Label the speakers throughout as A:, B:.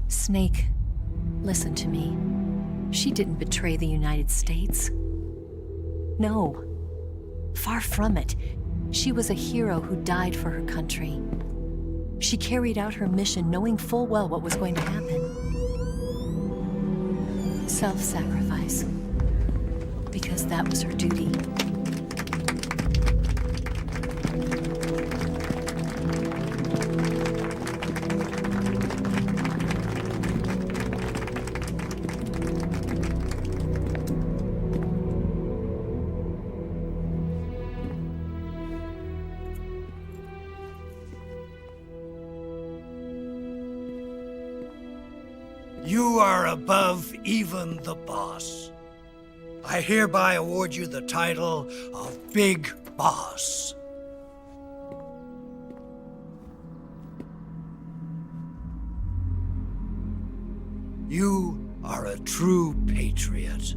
A: Snake, listen to me. She didn't betray the United States. No. Far from it. She was a hero who died for her country. She carried out her mission knowing full well what was going to happen. Self-sacrifice. Because that was her duty.
B: You are above even the boss. I hereby award you the title of Big Boss. You are a true patriot.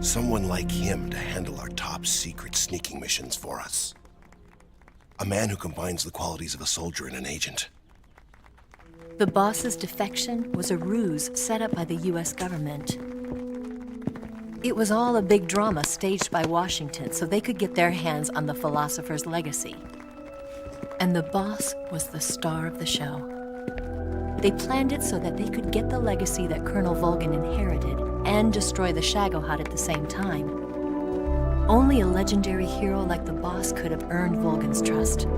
C: Someone like him to handle our top secret sneaking missions for us. A man who combines the qualities of a soldier and an agent.
A: The boss's defection was a ruse set up by the US government. It was all a big drama staged by Washington so they could get their hands on the philosopher's legacy. And the boss was the star of the show. They planned it so that they could get the legacy that Colonel Volgin inherited and destroy the Shagohod at the same time. Only a legendary hero like the boss could have earned Volgin's trust.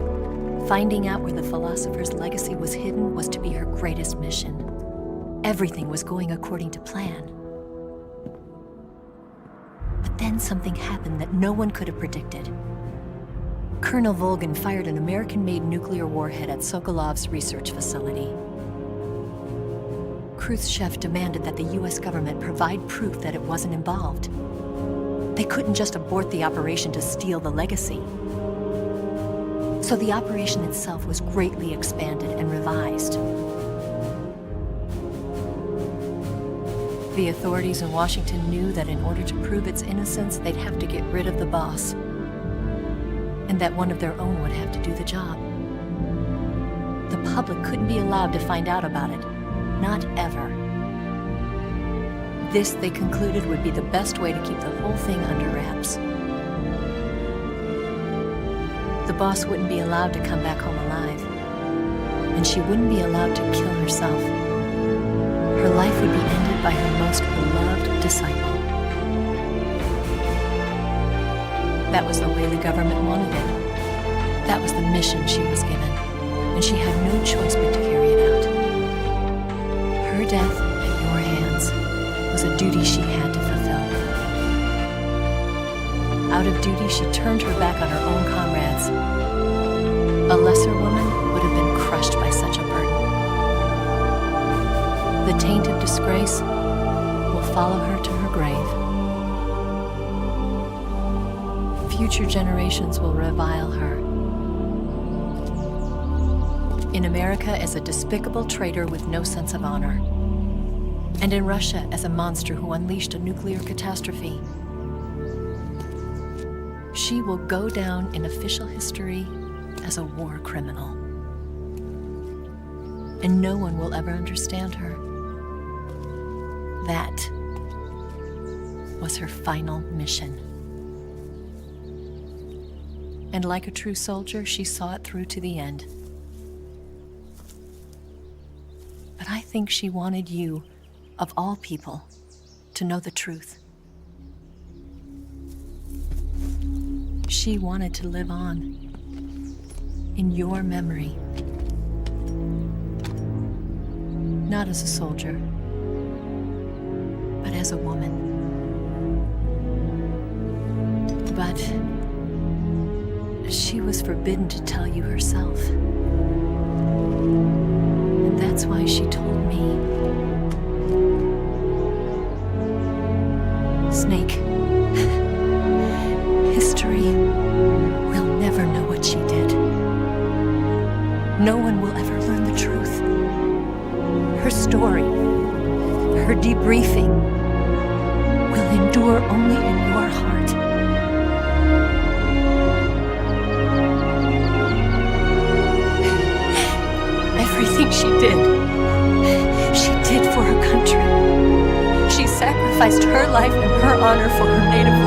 A: Finding out where the philosopher's legacy was hidden was to be her greatest mission. Everything was going according to plan. But then something happened that no one could have predicted. Colonel Volgin fired an American-made nuclear warhead at Sokolov's research facility. Khrushchev demanded that the US government provide proof that it wasn't involved. They couldn't just abort the operation to steal the legacy. So the operation itself was greatly expanded and revised. The authorities in Washington knew that in order to prove its innocence, they'd have to get rid of the boss, and that one of their own would have to do the job. The public couldn't be allowed to find out about it. Not ever. This, they concluded, would be the best way to keep the whole thing under wraps. The boss wouldn't be allowed to come back home alive, and she wouldn't be allowed to kill herself. Her life would be ended by her most beloved disciple. That was the way the government wanted it. That was the mission she was given, and she had no choice but to carry it out. Her death at your hands was a duty she had to fulfill. Out of duty, she turned her back on her own comrades. A lesser woman would have been crushed by such a burden. The taint of disgrace will follow her to her grave. Future generations will revile her. In America as a despicable traitor with no sense of honor. And in Russia as a monster who unleashed a nuclear catastrophe. She will go down in official history as a war criminal. And no one will ever understand her. That was her final mission. And like a true soldier, she saw it through to the end. But But I think she wanted you, of all people, to know the truth. She wanted to live on in your memory. Not as a soldier, but as a woman. But she was forbidden to tell you herself. And that's why she told me. Snake, history will never know what she did. No one will ever learn the truth. Her story, her debriefing, will endure only in your heart. Everything she did for her country. She sacrificed her life and her honor for her native